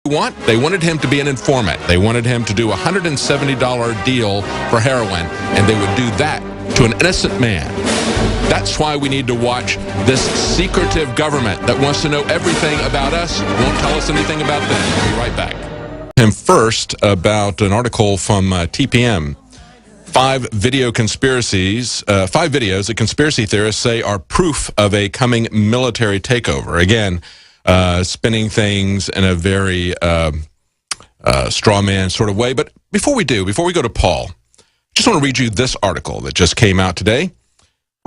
want? They wanted him to be an informant. They wanted him to do a $170 deal for heroin, and they would do that to an innocent man. That's why we need to watch this secretive government that wants to know everything about us, won't tell us anything about them. We'll be right back. And first, about an article from TPM. 5 videos that conspiracy theorists say are proof of a coming military takeover. Again, spinning things in a very straw man sort of way. But before we go to Paul, just want to read you this article that just came out today.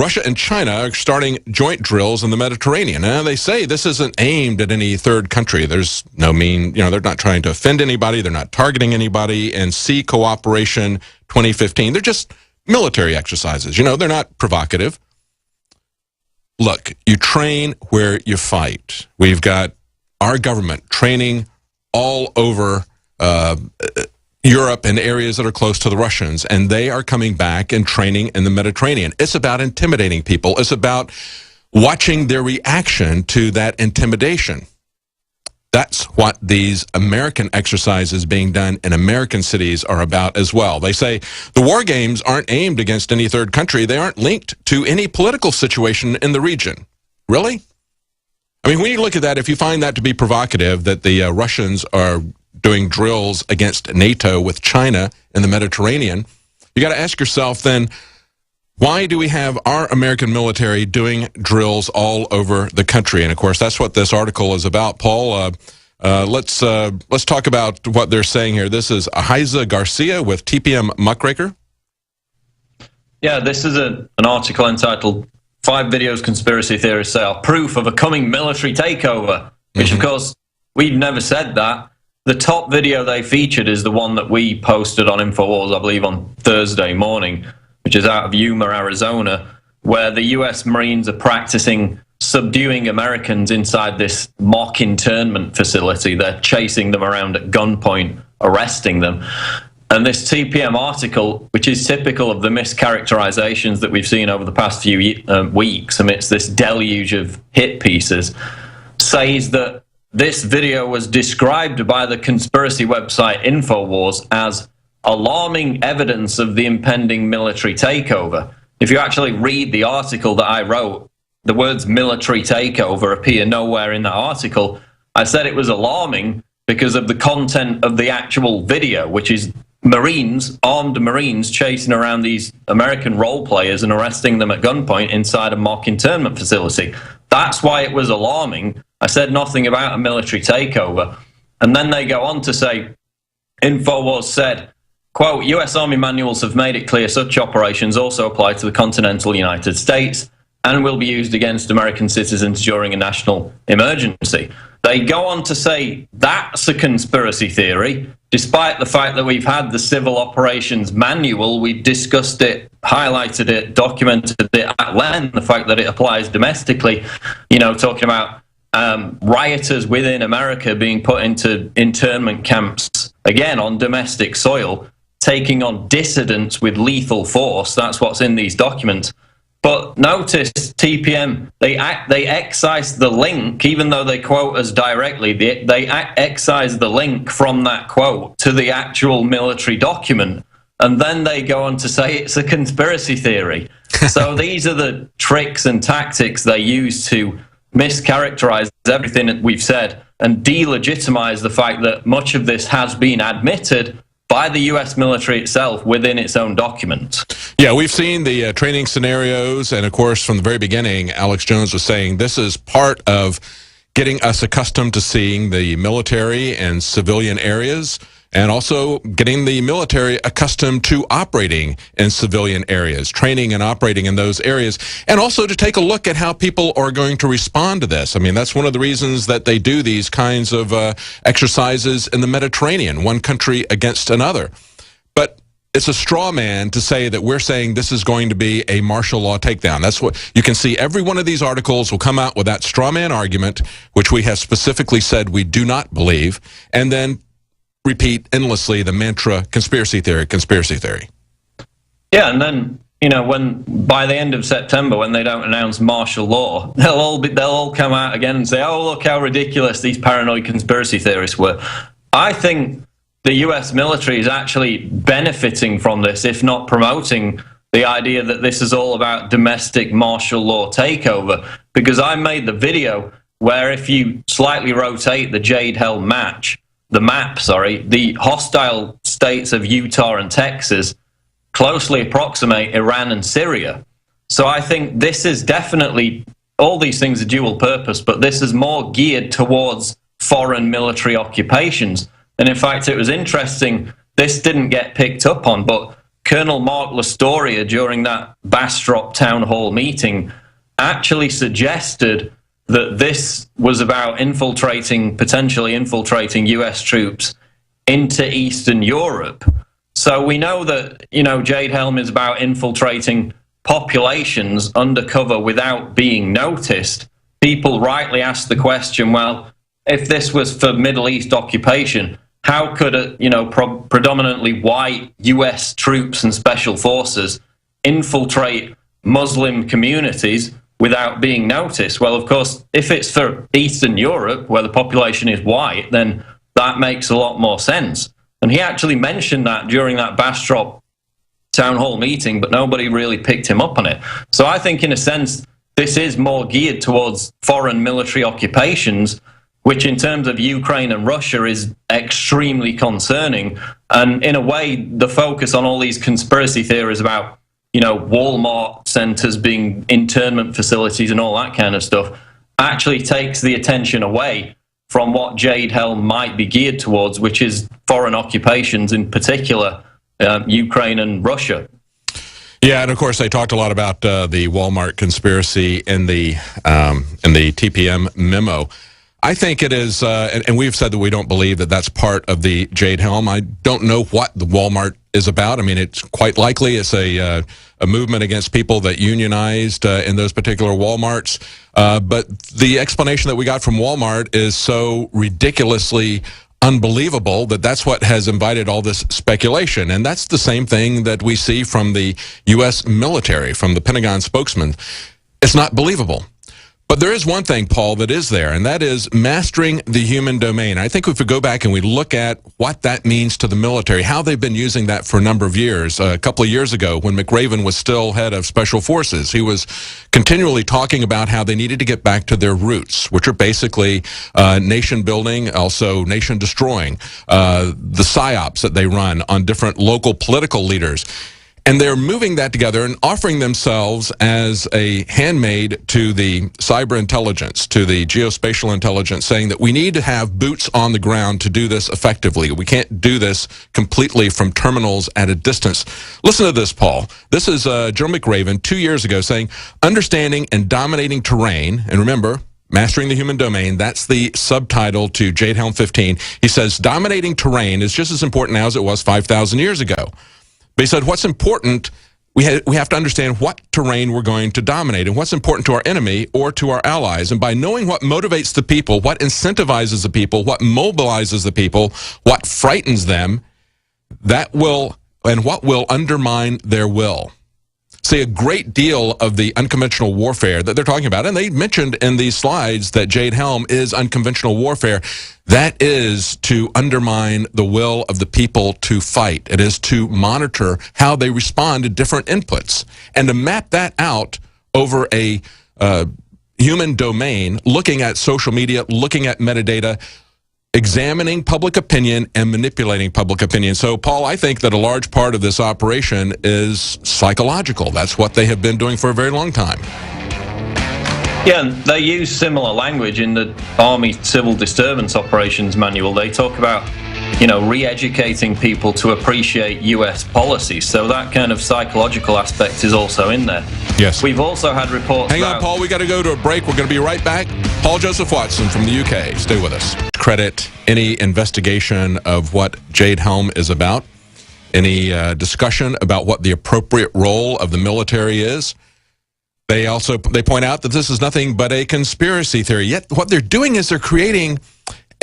Russia and China are starting joint drills in the Mediterranean. Now, they say this isn't aimed at any third country. There's no they're not trying to offend anybody. They're not targeting anybody. And Sea Cooperation 2015, they're just military exercises. They're not provocative. Look, you train where you fight. We've got our government training all over Europe and areas that are close to the Russians, and they are coming back and training in the Mediterranean. It's about intimidating people. It's about watching their reaction to that intimidation. That's what these American exercises being done in American cities are about as well. They say the war games aren't aimed against any third country. They aren't linked to any political situation in the region. Really? I mean, when you look at that, if you find that to be provocative, that the Russians are doing drills against NATO with China in the Mediterranean, you got to ask yourself then, why do we have our American military doing drills all over the country? And of course, that's what this article is about. Paul, let's talk about what they're saying here. This is Ahiza Garcia with TPM Muckraker. Yeah, this is an article entitled 5 videos conspiracy theorists say are proof of a coming military takeover, which of course, we've never said that. The top video they featured is the one that we posted on InfoWars, I believe, on Thursday morning, which is out of Yuma, Arizona, where the U.S. Marines are practicing subduing Americans inside this mock internment facility. They're chasing them around at gunpoint, arresting them. And this TPM article, which is typical of the mischaracterizations that we've seen over the past few weeks amidst this deluge of hit pieces, says that this video was described by the conspiracy website InfoWars as alarming evidence of the impending military takeover. If you actually read the article that I wrote, the words military takeover appear nowhere in that article. I said it was alarming because of the content of the actual video, which is Marines, armed Marines, chasing around these American role players and arresting them at gunpoint inside a mock internment facility. That's why it was alarming. I said nothing about a military takeover. And then they go on to say, InfoWars said, quote, U.S. Army manuals have made it clear such operations also apply to the continental United States and will be used against American citizens during a national emergency. They go on to say that's a conspiracy theory, despite the fact that we've had the Civil Operations Manual, we've discussed it, highlighted it, documented it at length, the fact that it applies domestically, talking about rioters within America being put into internment camps, again, on domestic soil, taking on dissidents with lethal force. That's what's in these documents. But notice TPM, they excise the link, even though they quote us directly, they excise the link from that quote to the actual military document. And then they go on to say it's a conspiracy theory. So these are the tricks and tactics they use to mischaracterize everything that we've said and delegitimize the fact that much of this has been admitted by the U.S. military itself within its own documents. Yeah, we've seen the training scenarios, and of course, from the very beginning, Alex Jones was saying this is part of getting us accustomed to seeing the military and civilian areas, and also getting the military accustomed to operating in civilian areas, training and operating in those areas, and also to take a look at how people are going to respond to this. I mean, that's one of the reasons that they do these kinds of exercises in the Mediterranean, one country against another. But it's a straw man to say that we're saying this is going to be a martial law takedown. That's what you can see. Every one of these articles will come out with that straw man argument, which we have specifically said we do not believe, and then repeat endlessly the mantra conspiracy theory, conspiracy theory. Yeah, and then, when by the end of September, when they don't announce martial law, they'll all come out again and say, oh, look how ridiculous these paranoid conspiracy theorists were. I think the US military is actually benefiting from this, if not promoting the idea that this is all about domestic martial law takeover. Because I made the video where if you slightly rotate the Jade Helm map, the hostile states of Utah and Texas closely approximate Iran and Syria. So I think this is definitely, all these things are dual purpose, but this is more geared towards foreign military occupations. And in fact, it was interesting, this didn't get picked up on, but Colonel Mark Lastoria, during that Bastrop town hall meeting, actually suggested that this was about potentially infiltrating US troops into Eastern Europe. So we know that, Jade Helm is about infiltrating populations undercover without being noticed. People rightly ask the question, well, if this was for Middle East occupation, how could predominantly white US troops and special forces infiltrate Muslim communities without being noticed? Well, of course, if it's for Eastern Europe, where the population is white, then that makes a lot more sense. And he actually mentioned that during that Bastrop town hall meeting, but nobody really picked him up on it. So I think, in a sense, this is more geared towards foreign military occupations, which in terms of Ukraine and Russia is extremely concerning. And in a way, the focus on all these conspiracy theories about, Walmart centers being internment facilities and all that kind of stuff actually takes the attention away from what Jade Helm might be geared towards, which is foreign occupations, in particular Ukraine and Russia. Yeah, and of course they talked a lot about the Walmart conspiracy in the TPM memo. I think it is, and we've said that we don't believe that that's part of the Jade Helm. I don't know what the Walmart is about. I mean, it's quite likely it's a movement against people that unionized in those particular Walmarts. But the explanation that we got from Walmart is so ridiculously unbelievable that that's what has invited all this speculation. And that's the same thing that we see from the U.S. military, from the Pentagon spokesman. It's not believable. But there is one thing, Paul, that is there, and that is mastering the human domain. I think if we go back and we look at what that means to the military, how they've been using that for a number of years. A couple of years ago, when McRaven was still head of Special Forces, he was continually talking about how they needed to get back to their roots, which are basically nation building, also nation destroying, the psyops that they run on different local political leaders. And they're moving that together and offering themselves as a handmaid to the cyber intelligence, to the geospatial intelligence, saying that we need to have boots on the ground to do this effectively. We can't do this completely from terminals at a distance. Listen to this, Paul. This is Joe McRaven 2 years ago saying, understanding and dominating terrain, and remember, Mastering the Human Domain, that's the subtitle to Jade Helm 15. He says, dominating terrain is just as important now as it was 5,000 years ago. But he said, what's important, we have to understand what terrain we're going to dominate and what's important to our enemy or to our allies. And by knowing what motivates the people, what incentivizes the people, what mobilizes the people, what frightens them, that will, and what will undermine their will. See, a great deal of the unconventional warfare that they're talking about, and they mentioned in these slides that Jade Helm is unconventional warfare, that is to undermine the will of the people to fight. It is to monitor how they respond to different inputs and to map that out over a human domain, looking at social media, looking at metadata, examining public opinion and manipulating public opinion. So, Paul, I think that a large part of this operation is psychological. That's what they have been doing for a very long time. Yeah, and they use similar language in the Army Civil Disturbance Operations Manual. They talk about, re-educating people to appreciate U.S. policy. So that kind of psychological aspect is also in there. Yes. We've also had reports Hang on, Paul. We got to go to a break. We're going to be right back. Paul Joseph Watson from the UK. Stay with us. Credit any investigation of what Jade Helm is about, any discussion about what the appropriate role of the military is. They point out that this is nothing but a conspiracy theory. Yet what they're doing is they're creating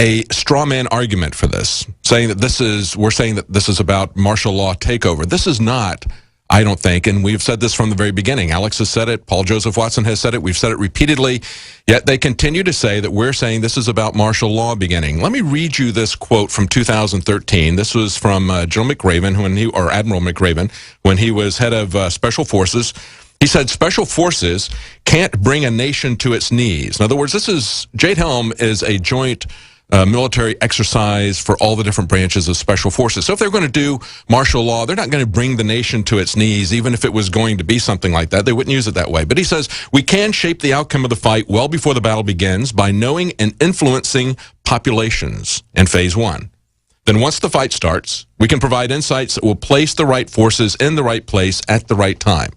a straw man argument for this, saying that we're saying that this is about martial law takeover. This is not I don't think, and we've said this from the very beginning. Alex has said it. Paul Joseph Watson has said it. We've said it repeatedly. Yet they continue to say that we're saying this is about martial law beginning. Let me read you this quote from 2013. This was from General McRaven, or Admiral McRaven, when he was head of Special Forces. He said, "Special Forces can't bring a nation to its knees." In other words, Jade Helm is a joint military exercise for all the different branches of Special Forces. So if they're going to do martial law, they're not going to bring the nation to its knees, even if it was going to be something like that. They wouldn't use it that way. But he says, "We can shape the outcome of the fight well before the battle begins by knowing and influencing populations in phase one. Then once the fight starts, we can provide insights that will place the right forces in the right place at the right time."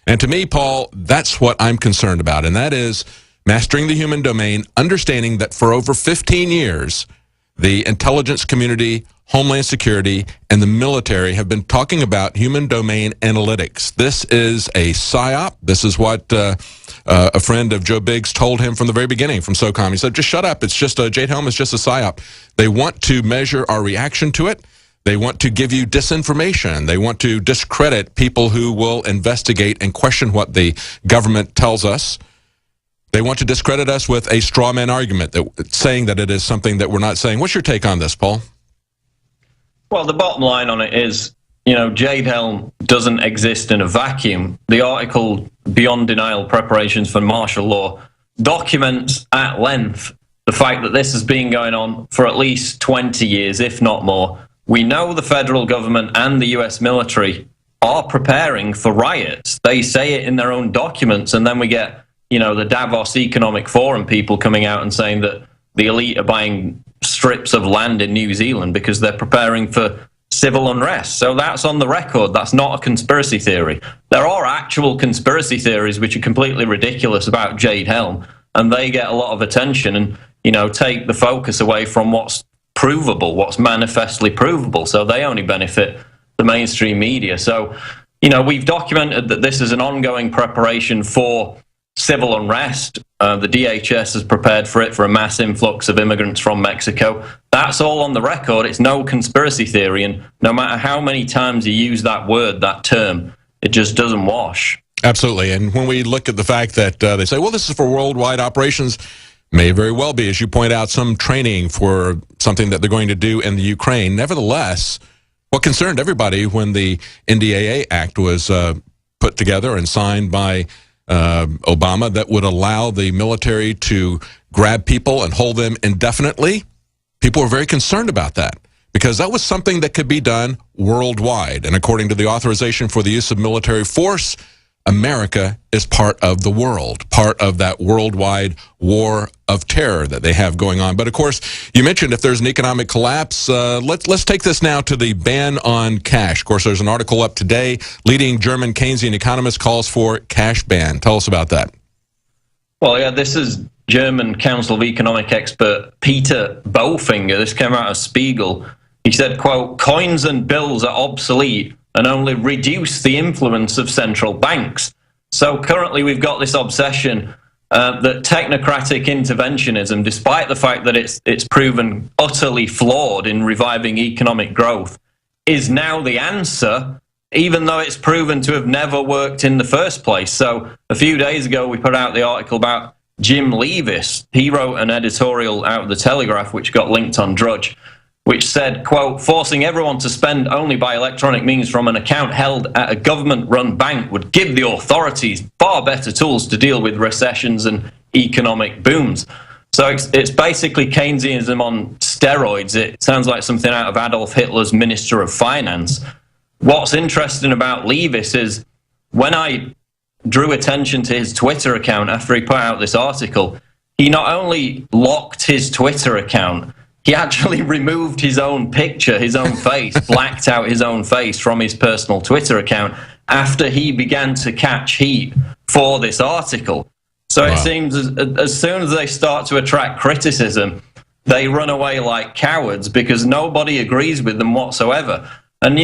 And to me, Paul, that's what I'm concerned about, and that is mastering the human domain, understanding that for over 15 years, the intelligence community, Homeland Security, and the military have been talking about human domain analytics. This is a PSYOP. This is what a friend of Joe Biggs told him from the very beginning from SOCOM. He said, just shut up. It's just Jade Helm is just a PSYOP. They want to measure our reaction to it. They want to give you disinformation. They want to discredit people who will investigate and question what the government tells us. They want to discredit us with a straw man argument, saying that it is something that we're not saying. What's your take on this, Paul? Well, the bottom line on it is, Jade Helm doesn't exist in a vacuum. The article, Beyond Denial, Preparations for Martial Law, documents at length the fact that this has been going on for at least 20 years, if not more. We know the federal government and the US military are preparing for riots. They say it in their own documents, and then we get the Davos Economic Forum people coming out and saying that the elite are buying strips of land in New Zealand because they're preparing for civil unrest. So that's on the record. That's not a conspiracy theory. There are actual conspiracy theories which are completely ridiculous about Jade Helm, and they get a lot of attention and, take the focus away from what's provable, what's manifestly provable. So they only benefit the mainstream media. So, we've documented that this is an ongoing preparation for civil unrest. The DHS has prepared for it, for a mass influx of immigrants from Mexico. That's all on the record. It's no conspiracy theory, and no matter how many times you use that word, that term, it just doesn't wash. Absolutely. And when we look at the fact that they say, well, this is for worldwide operations, may very well be, as you point out, some training for something that they're going to do in the Ukraine. Nevertheless, what concerned everybody when the NDAA Act was put together and signed by Obama, that would allow the military to grab people and hold them indefinitely, people were very concerned about that because that was something that could be done worldwide. And according to the authorization for the use of military force, America is part of the world, part of that worldwide war of terror that they have going on. But of course, you mentioned if there's an economic collapse, let's take this now to the ban on cash. Of course, there's an article up today. Leading German Keynesian economist calls for cash ban. Tell us about that. Well, yeah, this is German Council of Economic expert Peter Bofinger. This came out of Spiegel. He said, quote, "Coins and bills are obsolete and only reduce the influence of central banks." So currently we've got this obsession that technocratic interventionism, despite the fact that it's proven utterly flawed in reviving economic growth, is now the answer, even though it's proven to have never worked in the first place. So a few days ago we put out the article about Jim Leavis. He wrote an editorial out of the Telegraph, which got linked on Drudge, which said, quote, "Forcing everyone to spend only by electronic means from an account held at a government-run bank would give the authorities far better tools to deal with recessions and economic booms." So it's basically Keynesianism on steroids. It sounds like something out of Adolf Hitler's Minister of Finance. What's interesting about Leavis is when I drew attention to his Twitter account after he put out this article, he not only locked his Twitter account, he actually removed his own picture, his own face, blacked out his own face from his personal Twitter account after he began to catch heat for this article. So It seems as soon as they start to attract criticism, they run away like cowards because nobody agrees with them whatsoever. And,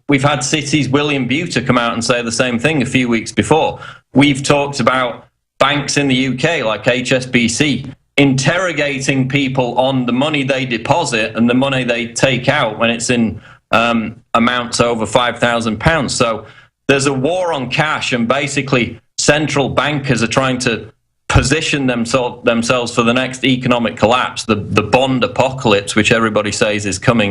we've had Citi's William Buter come out and say the same thing a few weeks before. We've talked about banks in the UK like HSBC interrogating people on the money they deposit and the money they take out when it's in amounts over £5,000. So there's a war on cash, and basically central bankers are trying to position themselves for the next economic collapse, the bond apocalypse, which everybody says is coming.